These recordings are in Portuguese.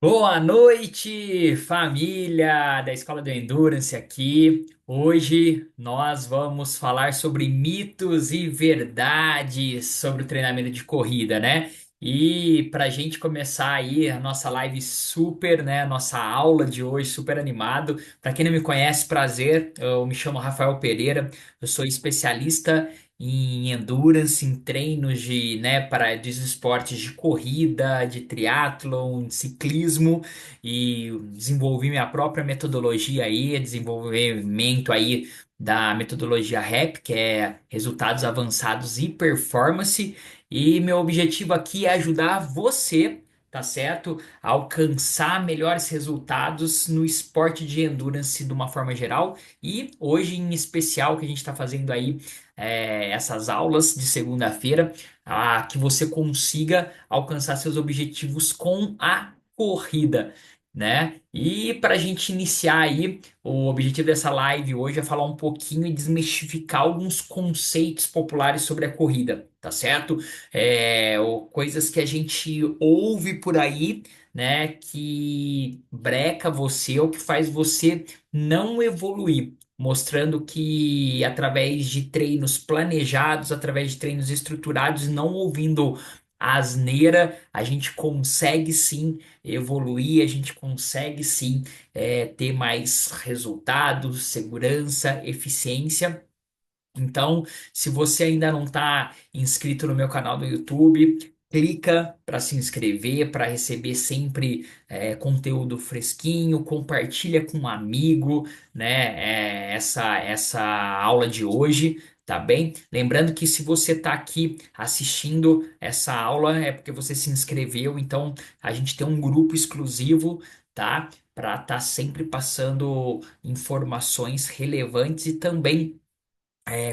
Boa noite, família da Escola do Endurance aqui. Hoje nós vamos falar sobre mitos e verdades sobre o treinamento de corrida, né? E para a gente começar aí a nossa live super, né? A nossa aula de hoje super animado. Para quem não me conhece, prazer. Eu me chamo Rafael Pereira. Eu sou especialista em endurance, em treinos de, né, para dos esportes de corrida, de triatlon, de ciclismo e desenvolvi minha própria metodologia aí, desenvolvimento aí da metodologia RAP, que é Resultados Avançados e Performance, e meu objetivo aqui é ajudar você, tá certo? A alcançar melhores resultados no esporte de endurance de uma forma geral e hoje em especial que a gente está fazendo aí essas aulas de segunda-feira, que você consiga alcançar seus objetivos com a corrida, né? E para a gente iniciar aí, o objetivo dessa live hoje é falar um pouquinho e desmistificar alguns conceitos populares sobre a corrida, tá certo? Coisas que a gente ouve por aí, né? Que breca você ou que faz você não evoluir, mostrando que através de treinos planejados, através de treinos estruturados, não ouvindo asneira, a gente consegue sim evoluir, a gente consegue sim ter mais resultados, segurança, eficiência. Então, se você ainda não está inscrito no meu canal do YouTube, clica para se inscrever, para receber sempre conteúdo fresquinho, compartilha com um amigo, né, essa aula de hoje, tá bem? Lembrando que se você está aqui assistindo essa aula é porque você se inscreveu, então a gente tem um grupo exclusivo, tá? Para estar sempre passando informações relevantes e também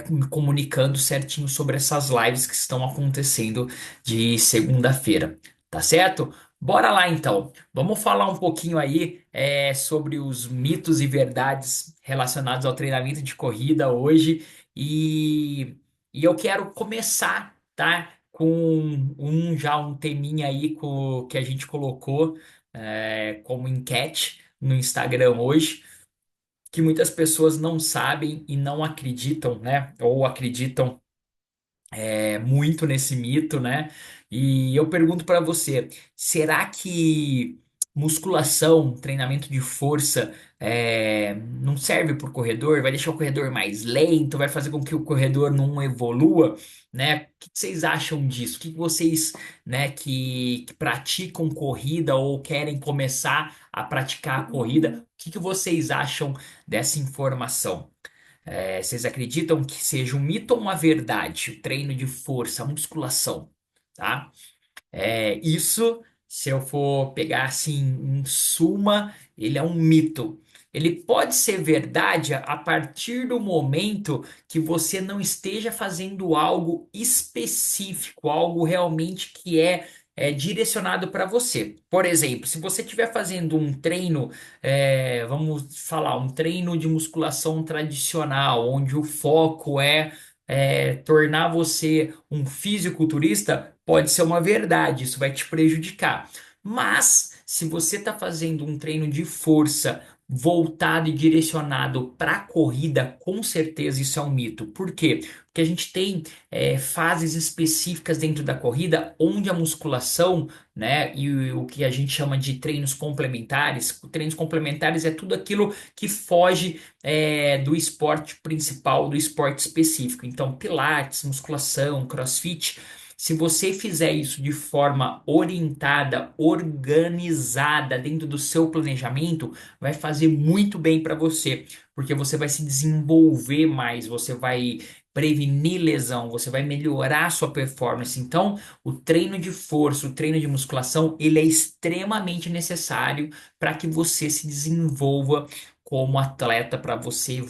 me comunicando certinho sobre essas lives que estão acontecendo de segunda-feira, tá certo? Bora lá então. Vamos falar um pouquinho aí sobre os mitos e verdades relacionados ao treinamento de corrida hoje e eu quero começar, tá? Com um teminha aí que a gente colocou como enquete no Instagram hoje que muitas pessoas não sabem e não acreditam, né? Ou acreditam muito nesse mito, né? E eu pergunto para você, será que musculação, treinamento de força, não serve para o corredor? Vai deixar o corredor mais lento? Vai fazer com que o corredor não evolua? Né? O que vocês acham disso? O que vocês, né, que praticam corrida ou querem começar a praticar a corrida, o que vocês acham dessa informação? Vocês acreditam que seja um mito ou uma verdade? O treino de força, a musculação, tá? Isso, se eu for pegar assim, em suma, ele é um mito. Ele pode ser verdade a partir do momento que você não esteja fazendo algo específico, algo realmente que é direcionado para você. Por exemplo, se você estiver fazendo um treino, vamos falar, um treino de musculação tradicional, onde o foco é tornar você um fisiculturista, pode ser uma verdade, isso vai te prejudicar. Mas, se você está fazendo um treino de força voltado e direcionado para a corrida, com certeza isso é um mito. Por quê? Porque a gente tem fases específicas dentro da corrida onde a musculação, né, e o que a gente chama de treinos complementares é tudo aquilo que foge do esporte principal, do esporte específico. Então, pilates, musculação, crossfit. Se você fizer isso de forma orientada, organizada, dentro do seu planejamento, vai fazer muito bem para você, porque você vai se desenvolver mais, você vai prevenir lesão, você vai melhorar a sua performance. Então, o treino de força, o treino de musculação, ele é extremamente necessário para que você se desenvolva como atleta, para você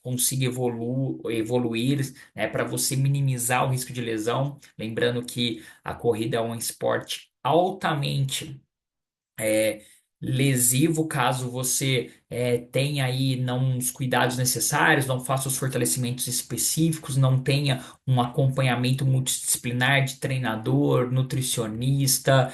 consiga evoluir, né, para você minimizar o risco de lesão. Lembrando que a corrida é um esporte altamente lesivo caso você tenha aí não os cuidados necessários, não faça os fortalecimentos específicos, não tenha um acompanhamento multidisciplinar de treinador, nutricionista,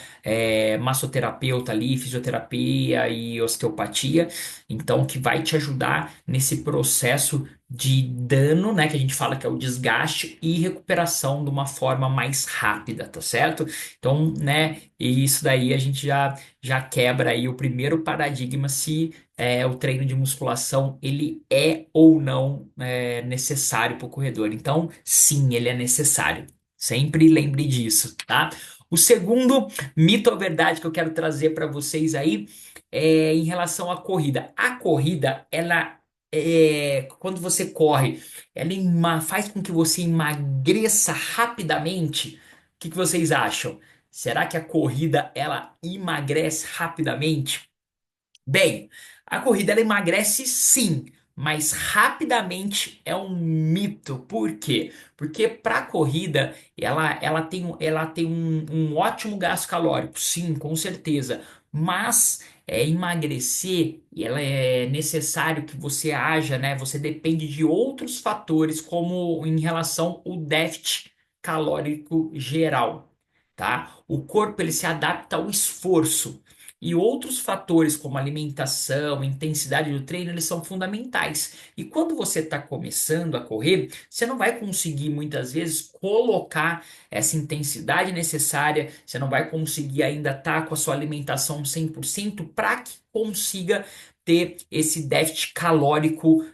massoterapeuta ali, fisioterapia e osteopatia. Então, que vai te ajudar nesse processo de dano, né, que a gente fala que é o desgaste e recuperação de uma forma mais rápida, tá certo? Então, né, e isso daí a gente já quebra aí o primeiro paradigma se o treino de musculação ele é ou não necessário para o corredor. Então, sim, ele é necessário. Sempre lembre disso, tá? O segundo mito ou verdade que eu quero trazer para vocês aí é em relação à corrida. A corrida, ela quando você corre, ela faz com que você emagreça rapidamente. O que que vocês acham? Será que a corrida ela emagrece rapidamente? Bem, a corrida ela emagrece sim, mas rapidamente é um mito. Por quê? Porque para a corrida ela tem um ótimo gasto calórico, sim, com certeza. Mas emagrecer, ela é necessário que você haja, né? Você depende de outros fatores, como em relação ao déficit calórico geral, tá? O corpo ele se adapta ao esforço. E outros fatores, como alimentação, intensidade do treino, eles são fundamentais. E quando você está começando a correr, você não vai conseguir muitas vezes colocar essa intensidade necessária, você não vai conseguir ainda estar com a sua alimentação 100% para que consiga ter esse déficit calórico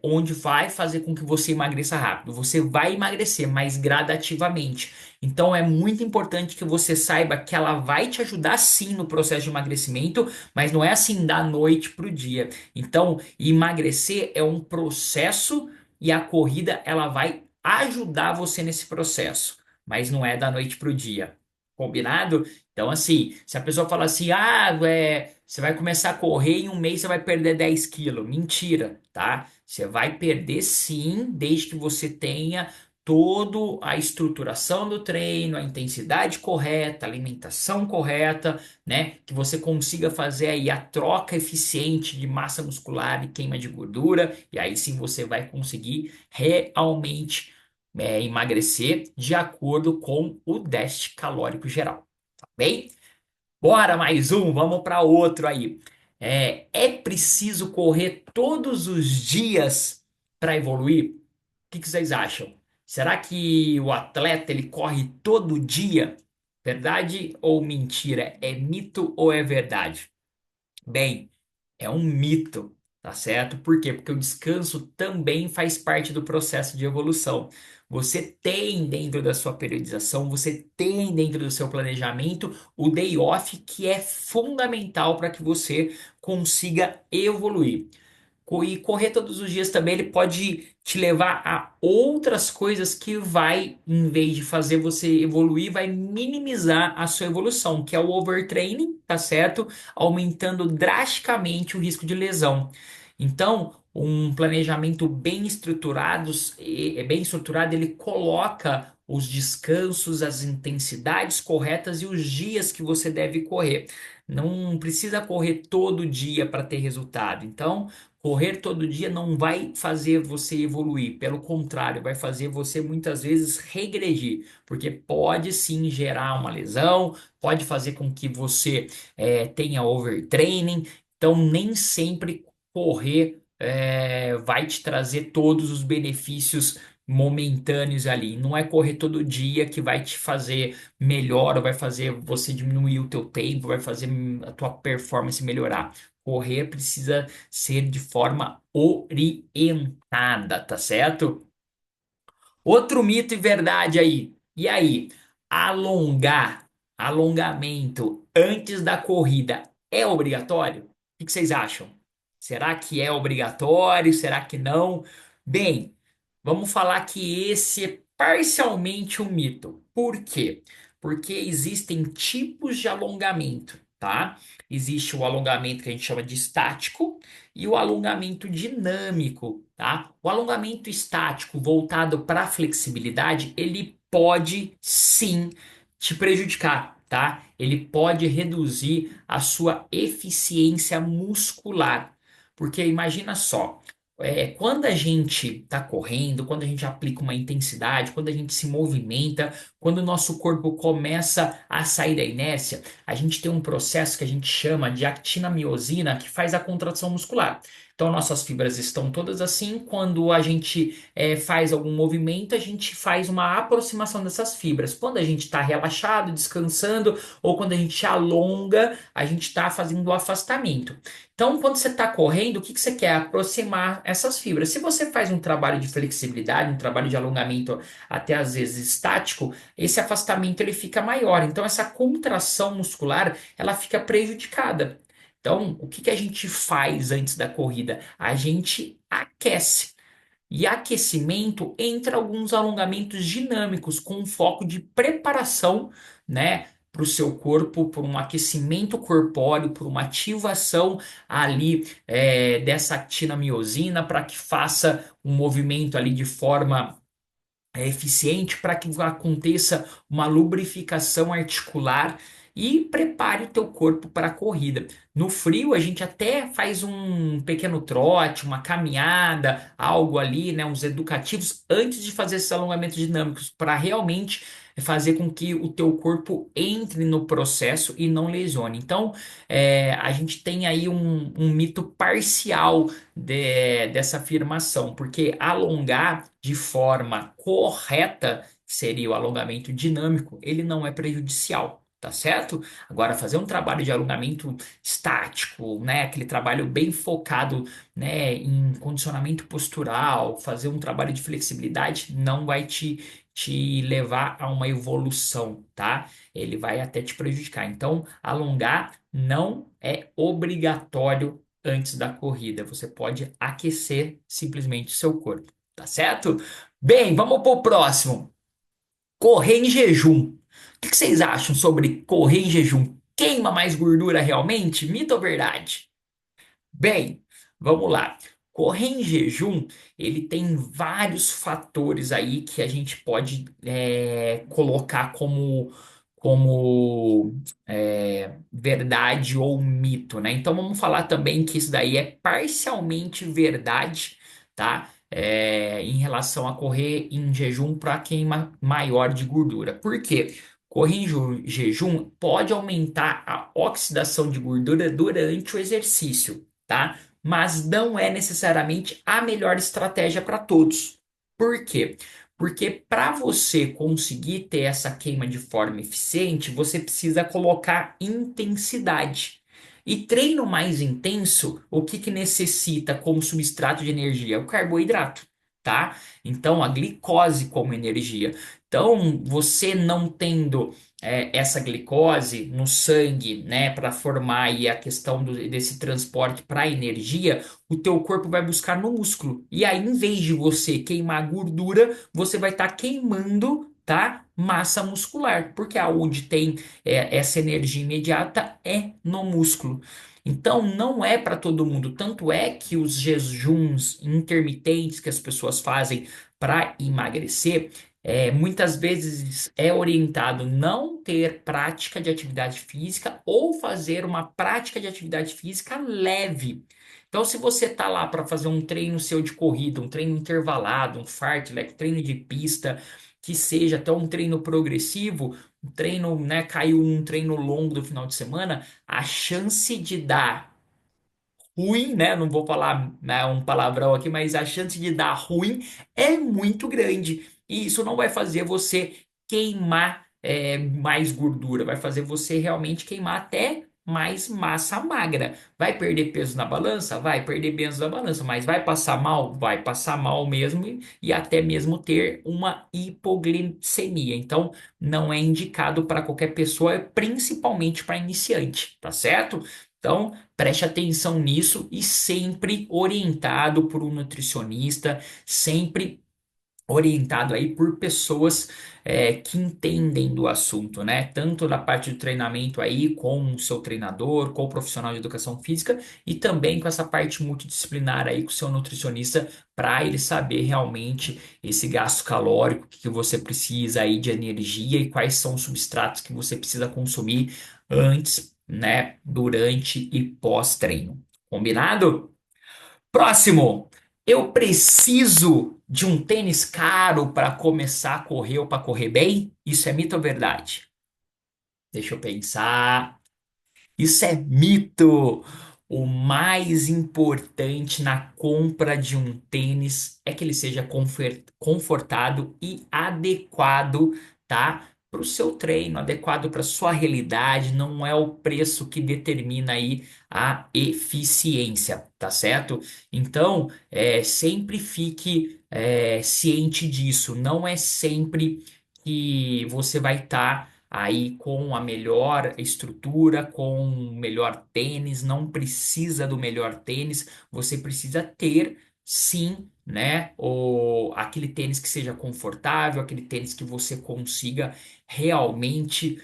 onde vai fazer com que você emagreça rápido. Você vai emagrecer, mas gradativamente. Então é muito importante que você saiba que ela vai te ajudar sim no processo de emagrecimento, mas não é assim da noite para o dia. Então, emagrecer é um processo e a corrida ela vai ajudar você nesse processo, mas não é da noite para o dia. Combinado? Então, assim, se a pessoa fala assim, você vai começar a correr e em um mês você vai perder 10 quilos. Mentira, tá? Você vai perder sim, desde que você tenha toda a estruturação do treino, a intensidade correta, a alimentação correta, né? Que você consiga fazer aí a troca eficiente de massa muscular e queima de gordura, e aí sim você vai conseguir realmente emagrecer de acordo com o déficit calórico geral, tá bem? Bora mais um, vamos para outro aí. É preciso correr todos os dias para evoluir? Que vocês acham? Será que o atleta ele corre todo dia? Verdade ou mentira? É mito ou é verdade? Bem, é um mito, tá certo? Por quê? Porque o descanso também faz parte do processo de evolução. Você tem dentro da sua periodização, você tem dentro do seu planejamento o day off que é fundamental para que você consiga evoluir. E correr todos os dias também ele pode te levar a outras coisas que vai, em vez de fazer você evoluir, vai minimizar a sua evolução, que é o overtraining, tá certo? Aumentando drasticamente o risco de lesão. Então, um planejamento bem estruturado, ele coloca os descansos, as intensidades corretas e os dias que você deve correr. Não precisa correr todo dia para ter resultado. Então, correr todo dia não vai fazer você evoluir, pelo contrário, vai fazer você muitas vezes regredir, porque pode sim gerar uma lesão, pode fazer com que você tenha overtraining. Então, nem sempre correr vai te trazer todos os benefícios momentâneos ali. Não é correr todo dia que vai te fazer melhor, ou vai fazer você diminuir o teu tempo, vai fazer a tua performance melhorar. Correr precisa ser de forma orientada, tá certo? Outro mito e verdade aí. E aí? Alongar, alongamento antes da corrida é obrigatório? O que vocês acham? Será que é obrigatório? Será que não? Bem, vamos falar que esse é parcialmente um mito. Por quê? Porque existem tipos de alongamento, tá? Existe o alongamento que a gente chama de estático e o alongamento dinâmico, tá? O alongamento estático voltado para a flexibilidade, ele pode sim te prejudicar, tá? Ele pode reduzir a sua eficiência muscular. Porque imagina só, quando a gente está correndo, quando a gente aplica uma intensidade, quando a gente se movimenta, quando o nosso corpo começa a sair da inércia, a gente tem um processo que a gente chama de actina-miosina que faz a contração muscular. Então, nossas fibras estão todas assim. Quando a gente faz algum movimento, a gente faz uma aproximação dessas fibras. Quando a gente está relaxado, descansando, ou quando a gente alonga, a gente está fazendo o afastamento. Então, quando você está correndo, o que que você quer? Aproximar essas fibras. Se você faz um trabalho de flexibilidade, um trabalho de alongamento até às vezes estático, esse afastamento ele fica maior. Então, essa contração muscular ela fica prejudicada. Então, o que que a gente faz antes da corrida? A gente aquece. E aquecimento entra alguns alongamentos dinâmicos com um foco de preparação, né, para o seu corpo, por um aquecimento corpóreo, por uma ativação ali dessa actina-miosina para que faça um movimento ali de forma eficiente para que aconteça uma lubrificação articular e prepare o teu corpo para a corrida. No frio, a gente até faz um pequeno trote, uma caminhada, algo ali, né, uns educativos antes de fazer esses alongamentos dinâmicos para realmente fazer com que o teu corpo entre no processo e não lesione. Então, a gente tem aí um mito parcial dessa afirmação, porque alongar de forma correta, que seria o alongamento dinâmico, ele não é prejudicial. Tá certo? Agora, fazer um trabalho de alongamento estático, né? Aquele trabalho bem focado, né, em condicionamento postural, fazer um trabalho de flexibilidade, não vai te levar a uma evolução, tá? Ele vai até te prejudicar. Então, alongar não é obrigatório antes da corrida. Você pode aquecer simplesmente o seu corpo, tá certo? Bem, vamos para o próximo. Correr em jejum. O que vocês acham sobre correr em jejum? Queima mais gordura realmente? Mito ou verdade? Bem, vamos lá. Correr em jejum, ele tem vários fatores aí que a gente pode colocar como verdade ou mito, né? Então vamos falar também que isso daí é parcialmente verdade, tá? Em relação a correr em jejum para queima maior de gordura. Por quê? Correr em jejum pode aumentar a oxidação de gordura durante o exercício, tá? Mas não é necessariamente a melhor estratégia para todos. Por quê? Porque para você conseguir ter essa queima de forma eficiente, você precisa colocar intensidade. E treino mais intenso, o que que necessita como substrato de energia? O carboidrato, tá? Então, a glicose como energia. Então, você não tendo essa glicose no sangue, né, para formar aí a questão desse transporte para energia, o teu corpo vai buscar no músculo. E aí, em vez de você queimar gordura, você vai estar queimando, tá, massa muscular, porque aonde tem essa energia imediata é no músculo. Então, não é para todo mundo. Tanto é que os jejuns intermitentes que as pessoas fazem para emagrecer muitas vezes é orientado não ter prática de atividade física ou fazer uma prática de atividade física leve. Então, se você tá lá para fazer um treino seu de corrida, um treino intervalado, um fartlek, treino de pista, que seja até um treino progressivo, um treino, né, caiu um treino longo do final de semana, a chance de dar ruim, né? Não vou falar, né, um palavrão aqui, mas a chance de dar ruim é muito grande. E isso não vai fazer você queimar mais gordura, vai fazer você realmente queimar até mais massa magra. Vai perder peso na balança? Vai perder peso na balança, mas vai passar mal? Vai passar mal mesmo e até mesmo ter uma hipoglicemia. Então, não é indicado para qualquer pessoa, principalmente para iniciante, tá certo? Então, preste atenção nisso e sempre orientado por um nutricionista, sempre orientado aí por pessoas que entendem do assunto, né? Tanto da parte do treinamento aí com o seu treinador, com o profissional de educação física e também com essa parte multidisciplinar aí com o seu nutricionista para ele saber realmente esse gasto calórico que você precisa aí de energia e quais são os substratos que você precisa consumir antes, né, durante e pós-treino. Combinado? Próximo. Eu preciso de um tênis caro para começar a correr ou para correr bem? Isso é mito ou verdade? Deixa eu pensar. Isso é mito. O mais importante na compra de um tênis é que ele seja confortado e adequado, tá? Para o seu treino, adequado para a sua realidade, não é o preço que determina aí a eficiência, tá certo? Então, sempre fique ciente disso. Não é sempre que você vai estar aí com a melhor estrutura, com o melhor tênis, não precisa do melhor tênis, você precisa ter sim, né, aquele tênis que seja confortável, aquele tênis que você consiga realmente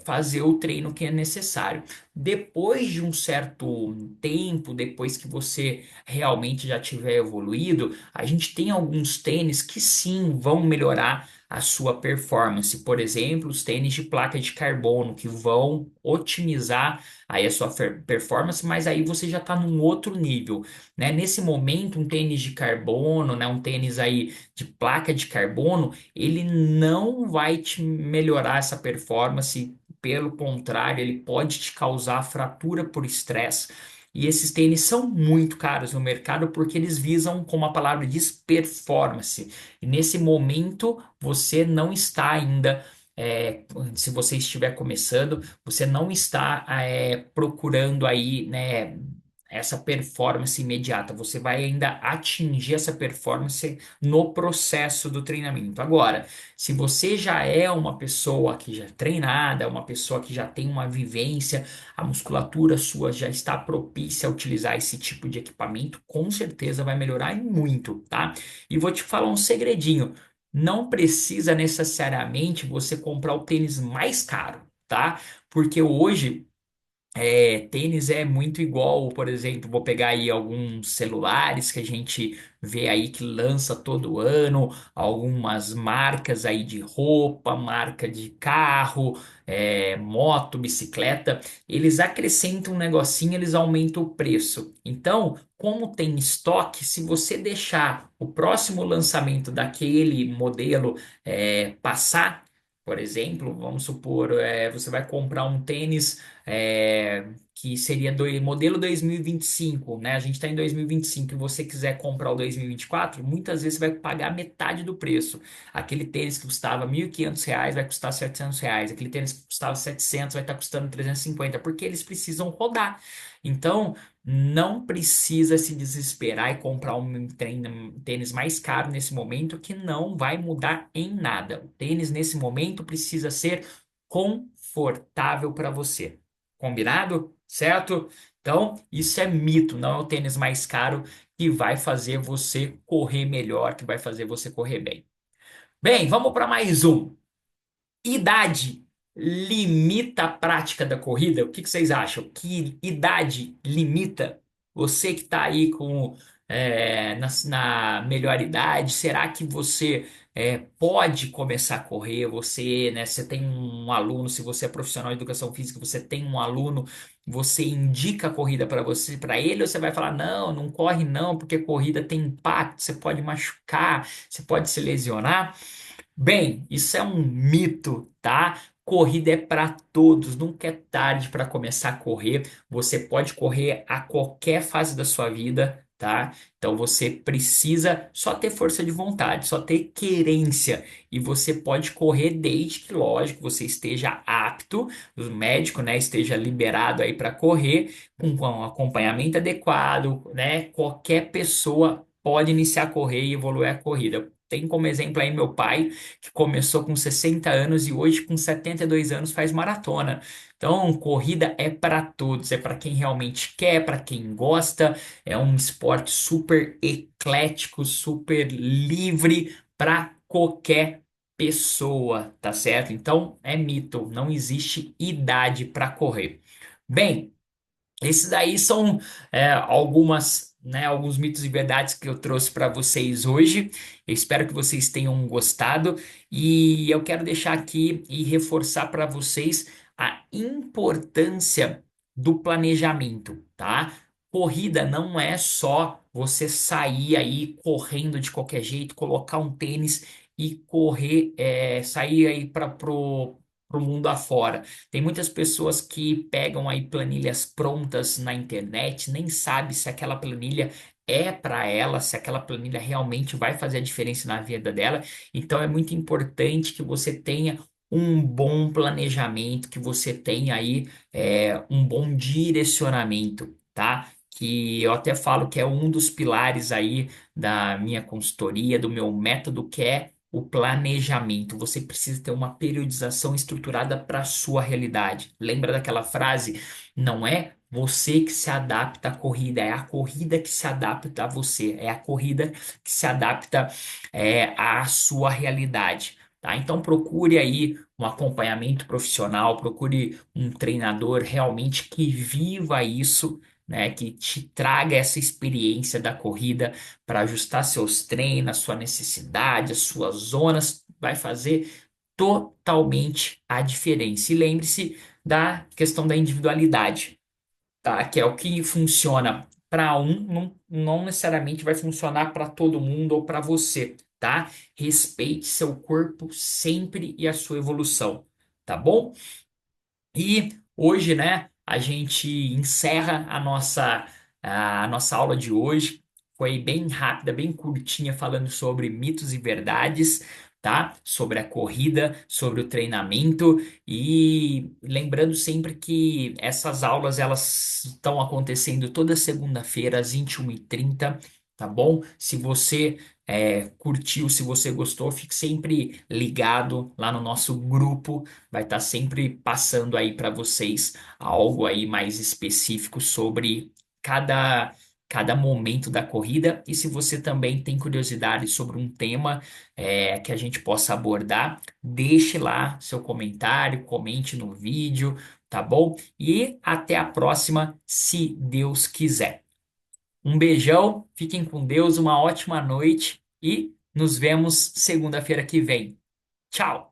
fazer o treino que é necessário. Depois de um certo tempo, depois que você realmente já tiver evoluído, a gente tem alguns tênis que sim vão melhorar a sua performance. Por exemplo, os tênis de placa de carbono que vão otimizar aí a sua performance, mas aí você já está num outro nível, né? Nesse momento, um tênis de carbono, né, um tênis aí de placa de carbono, ele não vai te melhorar essa performance. Pelo contrário, ele pode te causar fratura por estresse. E esses tênis são muito caros no mercado porque eles visam, como a palavra diz, performance. E nesse momento você não está ainda, se você estiver começando, você não está procurando aí, né, essa performance imediata. Você vai ainda atingir essa performance no processo do treinamento. Agora, se você já é uma pessoa que já é treinada, uma pessoa que já tem uma vivência, a musculatura sua já está propícia a utilizar esse tipo de equipamento, com certeza vai melhorar e muito, tá? E vou te falar um segredinho. Não precisa necessariamente você comprar o tênis mais caro, tá? Porque hoje tênis é muito igual, por exemplo, vou pegar aí alguns celulares que a gente vê aí que lança todo ano, algumas marcas aí de roupa, marca de carro, moto, bicicleta, eles acrescentam um negocinho, eles aumentam o preço. Então, como tem estoque, se você deixar o próximo lançamento daquele modelo passar, por exemplo, vamos supor, você vai comprar um tênis que seria do modelo 2025, né? A gente está em 2025 e você quiser comprar o 2024, muitas vezes você vai pagar metade do preço. Aquele tênis que custava R$ 1.500 vai custar R$ 700. Aquele tênis que custava 700 vai estar custando 350, porque eles precisam rodar. Então, não precisa se desesperar e comprar um tênis mais caro nesse momento que não vai mudar em nada. O tênis nesse momento precisa ser confortável para você. Combinado? Certo? Então, isso é mito, não é o tênis mais caro que vai fazer você correr melhor, que vai fazer você correr bem. Bem, vamos para mais um. Idade limita a prática da corrida? O que que vocês acham? Que idade limita você que está aí na melhor idade? Será que você pode começar a correr? Você, né, você tem um aluno, se você é profissional de educação física, você tem um aluno, você indica a corrida para você, para ele, ou você vai falar, não, não corre não, porque corrida tem impacto, você pode machucar, você pode se lesionar. Bem, isso é um mito, tá? Corrida é para todos, nunca é tarde para começar a correr. Você pode correr a qualquer fase da sua vida, tá? Então você precisa só ter força de vontade, só ter querência. E você pode correr desde que, lógico, você esteja apto, o médico, né, esteja liberado aí para correr, com um acompanhamento adequado, né? Qualquer pessoa pode iniciar a correr e evoluir a corrida. Tem como exemplo aí meu pai que começou com 60 anos e hoje com 72 anos faz maratona. Então, corrida é para todos, é para quem realmente quer, para quem gosta. É um esporte super eclético, super livre para qualquer pessoa, tá certo? Então, é mito, não existe idade para correr. Bem, esses daí são alguns mitos e verdades que eu trouxe para vocês hoje. Eu espero que vocês tenham gostado e eu quero deixar aqui e reforçar para vocês a importância do planejamento, tá? corrida não é só você sair aí correndo de qualquer jeito, colocar um tênis e correr, sair aí para pro mundo afora. Tem muitas pessoas que pegam aí planilhas prontas na internet, nem sabe se aquela planilha é para ela, se aquela planilha realmente vai fazer a diferença na vida dela. Então é muito importante que você tenha um bom planejamento, que você tenha aí um bom direcionamento, tá? Que eu até falo que é um dos pilares aí da minha consultoria, do meu método, que é o planejamento. Você precisa ter uma periodização estruturada para a sua realidade. Lembra daquela frase? Não é você que se adapta à corrida, é a corrida que se adapta a você, é a corrida que se adapta à sua realidade. Tá? Então procure aí um acompanhamento profissional, procure um treinador realmente que viva isso, né? Que te traga essa experiência da corrida para ajustar seus treinos, a sua necessidade, as suas zonas, vai fazer totalmente a diferença. E lembre-se da questão da individualidade, tá? Que é o que funciona para um, não necessariamente vai funcionar para todo mundo ou para você, tá? Respeite seu corpo sempre e a sua evolução, tá bom? E hoje, né, a gente encerra a nossa aula de hoje. Foi bem rápida, bem curtinha, falando sobre mitos e verdades, tá? Sobre a corrida, sobre o treinamento e lembrando sempre que essas aulas elas estão acontecendo toda segunda-feira às 21h30, tá bom? Se você curtiu, se você gostou, fique sempre ligado lá no nosso grupo. Vai estar sempre passando aí para vocês algo aí mais específico sobre cada cada momento da corrida. E se você também tem curiosidade sobre um tema que a gente possa abordar, deixe lá seu comentário, comente no vídeo, tá bom? E até a próxima, se Deus quiser. Um beijão, fiquem com Deus, uma ótima noite e nos vemos segunda-feira que vem. Tchau!